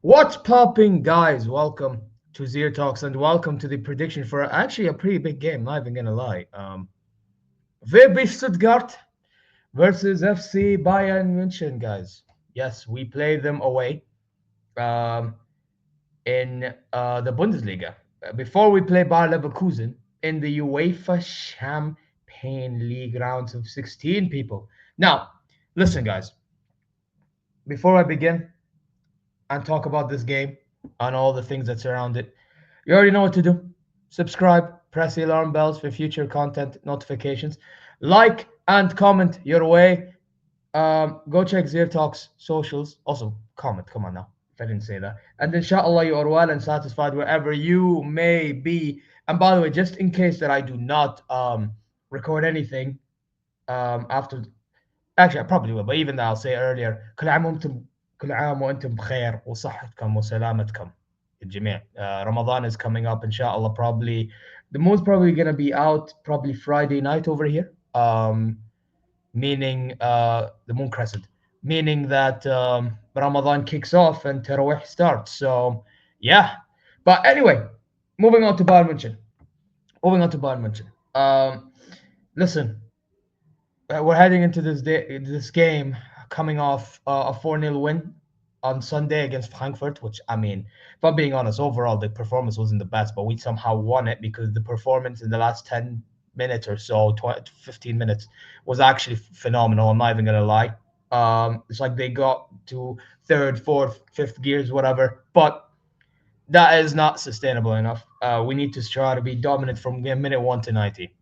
What's popping, guys? Welcome to ZeerTalks and welcome to the prediction for actually a pretty big game. Not even gonna lie. Vfb Stuttgart versus FC Bayern München, guys. Yes, we play them away um, in the Bundesliga. Before we play Bayer Leverkusen in the UEFA Champagne League rounds of 16 people. Now, listen, guys. Before I begin and talk about this game and all the things that surround it, you already know what to do. Subscribe, press the alarm bells for future content notifications, like and comment your way. Go check ZeerTalks socials. Also, comment. Come on now. If I didn't say that. And inshallah, you are well and satisfied wherever you may be. And by the way, just in case that I do not record anything after, actually I probably will, but even that I'll say earlier. كل عام وانتم بخير وصحتكم وسلامتكم الجميع. Ramadan is coming up, inshallah. Probably the most probably gonna be out probably Friday night over here. Meaning the moon crescent, meaning that Ramadan kicks off and Tarawih starts. So yeah, but anyway, moving on to Bayern München. Moving on to Bayern München. Listen, we're heading into this game coming off a 4-0 win on Sunday against Frankfurt, which, I mean, if I'm being honest, overall the performance wasn't the best, but we somehow won it because the performance in the last 10 minutes or so, 20, 15 minutes, was actually phenomenal. I'm not even going to lie. It's like they got to third, fourth, fifth gears, whatever, but that is not sustainable enough. We need to try to be dominant from minute 1 to 90.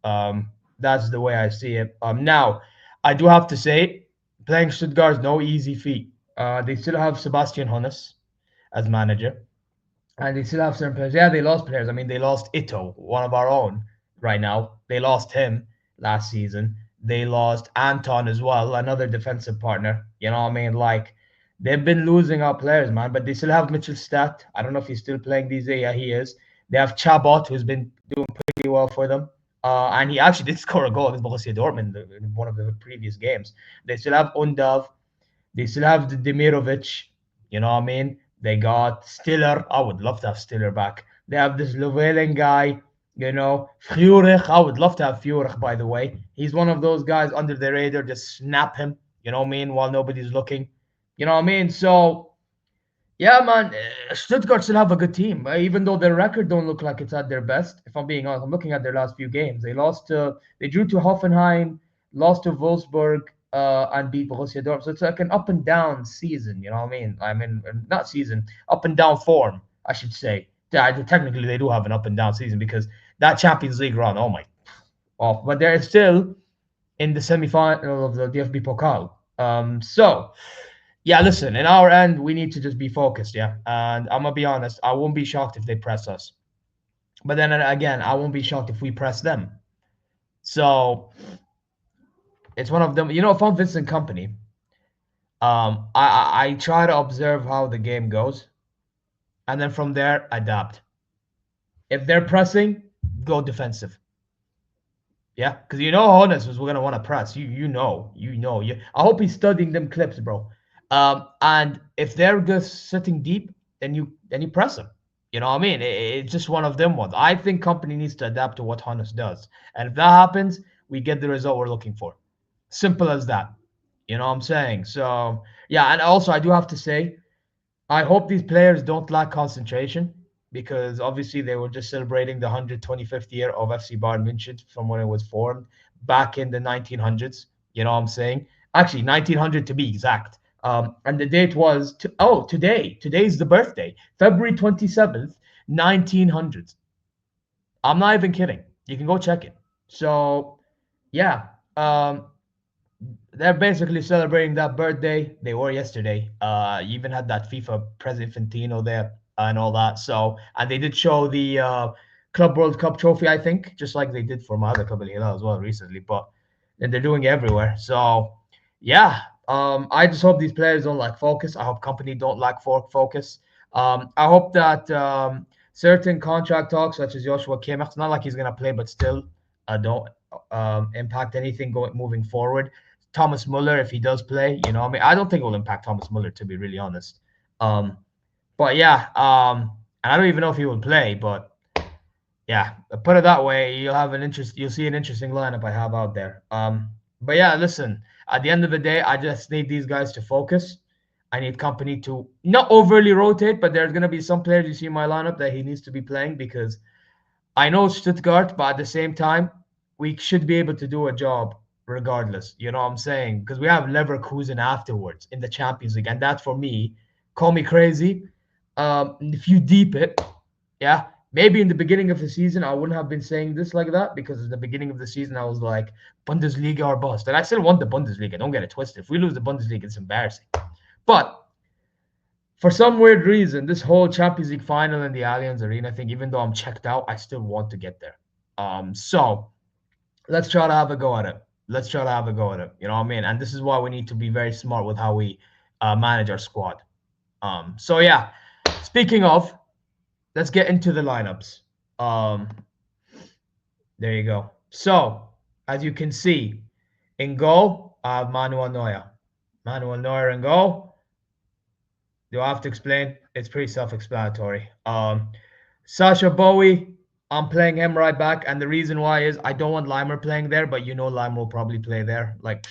Um, that's the way I see it. Now, I do have to say, playing Stuttgart is no easy feat. They still have Sebastian Hoeneß as manager, and they still have certain players. Yeah, they lost players. I mean, they lost Ito, one of our own, right now. They lost him last season. They lost Anton as well, another defensive partner. You know what I mean? Like, they've been losing our players, man, but they still have Mitchell Stat. I don't know if he's still playing these days. Yeah, he is. They have Chabot, who's been doing pretty well for them. And he actually did score a goal against Borussia Dortmund in one of the previous games. They still have Undav. They still have the Demirovic. You know what I mean? They got Stiller. I would love to have Stiller back. They have this Llewellyn guy. You know, Furich. I would love to have Furich, by the way. He's one of those guys under the radar. Just snap him. You know what I mean? While nobody's looking. You know what I mean? So yeah, man, Stuttgart still have a good team, even though their record don't look like it's at their best. If I'm being honest, I'm looking at their last few games. They drew to Hoffenheim, lost to Wolfsburg, and beat Borussia Dortmund. So it's like an up and down season. You know what I mean? I mean, not season, up and down form, I should say. Yeah, technically they do have an up and down season because that Champions League run, oh my, off. But they're still in the semi-final of the DFB Pokal. So yeah, listen, in our end, we need to just be focused, yeah. And I'm gonna be honest, I won't be shocked if they press us. But then again, I won't be shocked if we press them. So it's one of them. You know, if I'm Vincent Company, I try to observe how the game goes, and then from there adapt. If they're pressing, go defensive. Yeah, because you know Honest was gonna want to press. You know. I hope he's studying them clips, bro. And if they're just sitting deep, then you press them. You know what I mean? It's just one of them ones. I think company needs to adapt to what Honest does, and if that happens, we get the result we're looking for. Simple as that. You know what I'm saying? So yeah, and also I do have to say, I hope these players don't lack concentration because obviously they were just celebrating the 125th year of FC Bayern München from when it was formed back in the 1900s. You know what I'm saying? Actually, 1900 to be exact. And the date was today. Today's the birthday, February 27th, 1900s. I'm not even kidding. You can go check it. So yeah, they're basically celebrating that birthday. They were yesterday. You even had that FIFA President Infantino there and all that. So, and they did show the Club World Cup trophy, I think, just like they did for my other club in Hilal as well recently. But and they're doing it everywhere. So, yeah. I just hope these players don't lack focus. I hope company don't lack focus. I hope that certain contract talks, such as Joshua Kimmich, it's not like he's gonna play, but still, don't impact anything moving forward. Thomas Muller, if he does play, you know, I mean, I don't think it will impact Thomas Muller, to be really honest. Um, But yeah, and I don't even know if he will play, but yeah, put it that way, you'll see an interesting lineup I have out there. But yeah, listen, at the end of the day, I just need these guys to focus. I need company to not overly rotate, but there's gonna be some players you see in my lineup that he needs to be playing because I know Stuttgart, but at the same time, we should be able to do a job regardless. You know what I'm saying? Because we have Leverkusen afterwards in the Champions League, and that for me, call me crazy. If you deep it, yeah, maybe in the beginning of the season I wouldn't have been saying this like that because at the beginning of the season I was like Bundesliga or bust, and I still want the Bundesliga. Don't get it twisted. If we lose the Bundesliga, it's embarrassing. But for some weird reason, this whole Champions League final in the Allianz Arena thing, even though I'm checked out, I still want to get there. So let's try to have a go at it. Let's try to have a go at it. You know what I mean? And this is why we need to be very smart with how we manage our squad. So yeah, speaking of, let's get into the lineups. Um, there you go. So as you can see, in goal, I have Manuel Neuer. Manuel Neuer in goal. Do I have to explain? It's pretty self-explanatory. Sasha Bowie, I'm playing him right back, and the reason why is I don't want Limer playing there, but you know Limer will probably play there. Like,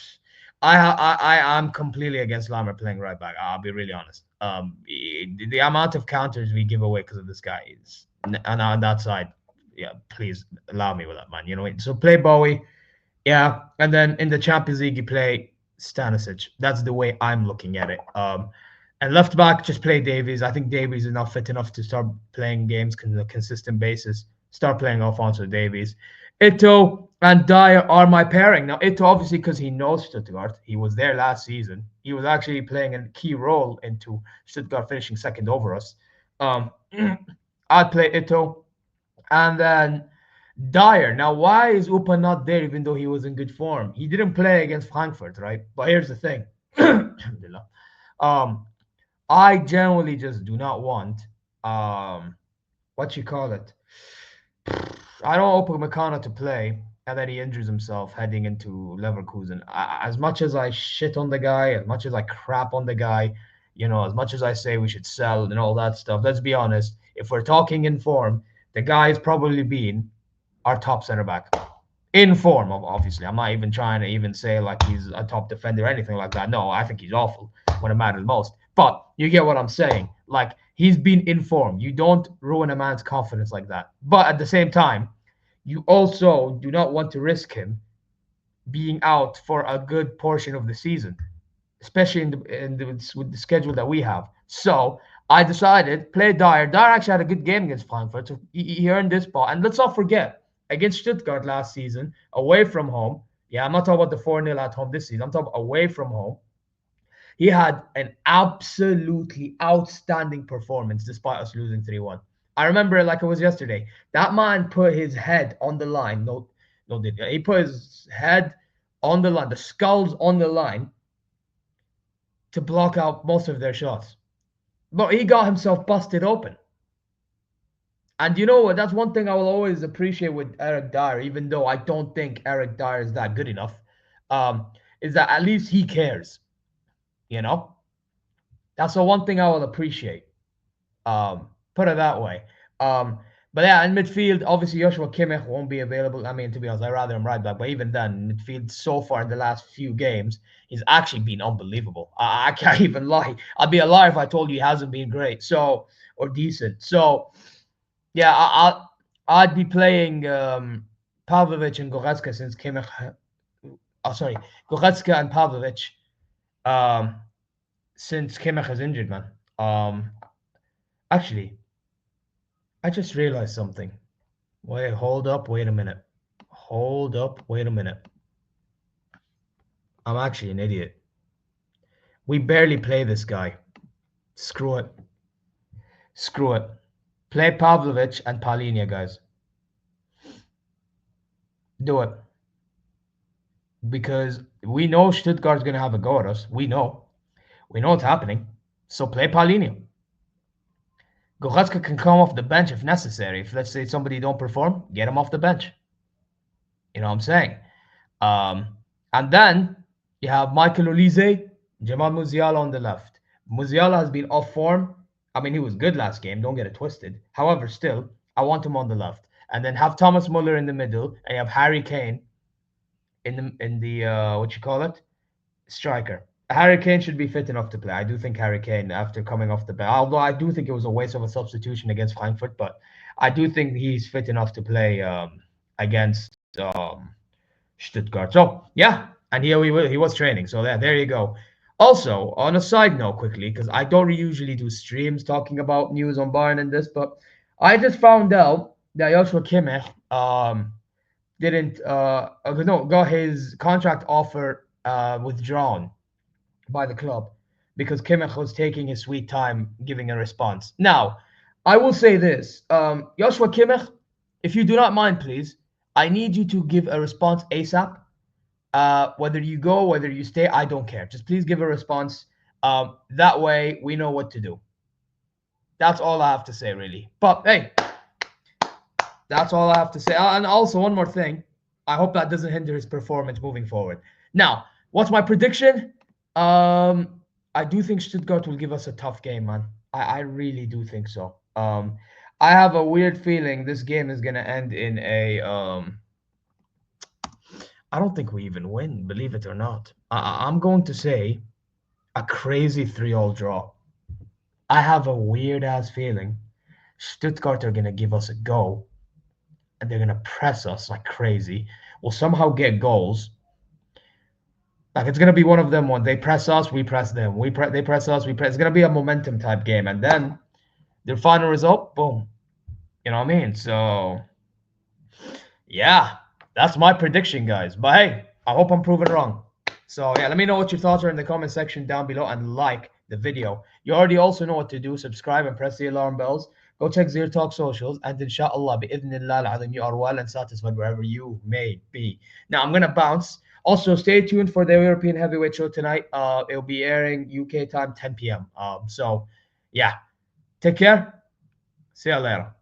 I'm completely against Limer playing right back. I'll be really honest. The amount of counters we give away because of this guy is, and on that side, yeah, please allow me with that, man. You know, so play Bowie, yeah, and then in the Champions League you play Stanisic. That's the way I'm looking at it. And left back, just play Davies. I think Davies is not fit enough to start playing games on a consistent basis. Start playing Alfonso Davies. Ito and Dyer are my pairing. Now, Ito, obviously, because he knows Stuttgart, he was there last season. He was actually playing a key role into Stuttgart finishing second over us. Um, I'd play Ito. And then Dyer. Now, why is Upa not there even though he was in good form? He didn't play against Frankfurt, right? But here's the thing. um, I generally just do not want what you call it. I don't want Upamecano to play and then he injures himself heading into Leverkusen. As much as I shit on the guy, as much as I crap on the guy, you know, as much as I say we should sell and all that stuff, let's be honest. If we're talking in form, the guy's probably been our top center back in form. Obviously, I'm not even trying to even say like he's a top defender or anything like that. No, I think he's awful when it matters most. But you get what I'm saying. Like he's been in form. You don't ruin a man's confidence like that. But at the same time, you also do not want to risk him being out for a good portion of the season, especially with the schedule that we have. So I decided play Dyer. Dyer actually had a good game against Frankfurt, so he earned this spot. And let's not forget against Stuttgart last season, away from home. Yeah, I'm not talking about the 4-0 at home this season. I'm talking away from home. He had an absolutely outstanding performance despite us losing 3-1. I remember it like it was yesterday. That man put his head on the line. No, did he put his head on the line, the skulls on the line to block out most of their shots. But he got himself busted open. And you know what? That's one thing I will always appreciate with Eric Dyer, even though I don't think Eric Dyer is that good enough, is that at least he cares. You know? That's the one thing I will appreciate. Put it that way. But yeah, in midfield, obviously Joshua Kimmich won't be available. I mean, to be honest, I'd rather him right back. But even then, midfield so far in the last few games, he's actually been unbelievable. I can't even lie. I'd be a liar if I told you he hasn't been great. So or decent. So yeah, I'd be playing Pavlovic and Goretzka since Kimmich. Sorry, Goretzka and Pavlovic. Since Kimmich is injured, man. Actually, I just realized something. Wait, hold up, wait a minute. Hold up, wait a minute. I'm actually an idiot. We barely play this guy. Screw it. Screw it. Play Pavlovic and Palinia, guys. Do it. Because we know Stuttgart's going to have a go at us. We know. We know it's happening. So play Palinia. Goretzka can come off the bench if necessary. If, let's say, somebody don't perform, get him off the bench. You know what I'm saying? And then you have Michael Olise, Jamal Musiala on the left. Musiala has been off form. I mean, he was good last game. Don't get it twisted. However, still, I want him on the left, and then have Thomas Muller in the middle, and you have Harry Kane in the what you call it, striker. Harry Kane should be fit enough to play. I do think Harry Kane, after coming off the bench, although I do think it was a waste of a substitution against Frankfurt, but I do think he's fit enough to play against Stuttgart. So yeah, and he was training. So there you go. Also, on a side note, quickly, because I don't usually do streams talking about news on Bayern and this, but I just found out that Joshua Kimmich didn't no got his contract offer withdrawn by the club because Kimmich was taking his sweet time giving a response. Now, I will say this, Joshua Kimmich, if you do not mind, please, I need you to give a response ASAP. Whether you go, whether you stay, I don't care. Just please give a response. That way we know what to do. That's all I have to say, really. But hey, that's all I have to say. And also, one more thing. I hope that doesn't hinder his performance moving forward. Now, what's my prediction? I do think Stuttgart will give us a tough game, man. I really do think so. I have a weird feeling this game is gonna end in a I don't think we even win, believe it or not. I'm going to say a crazy 3-all draw. I have a weird ass feeling Stuttgart are gonna give us a go, and they're gonna press us like crazy. We'll somehow get goals. Like it's gonna be one of them. When they press us, we press them. They press us, we press. It's gonna be a momentum type game, and then the final result, boom. You know what I mean? So yeah, that's my prediction, guys. But hey, I hope I'm proven wrong. So yeah, let me know what your thoughts are in the comment section down below, and like the video. You already also know what to do. Subscribe and press the alarm bells. Go check ZeerTalks socials, and inshallah, bi'idhnillah al-azim, you are well and satisfied wherever you may be. Now I'm gonna bounce. Also, stay tuned for the European heavyweight show tonight. It'll be airing UK time 10 p.m. So yeah, take care. See you later.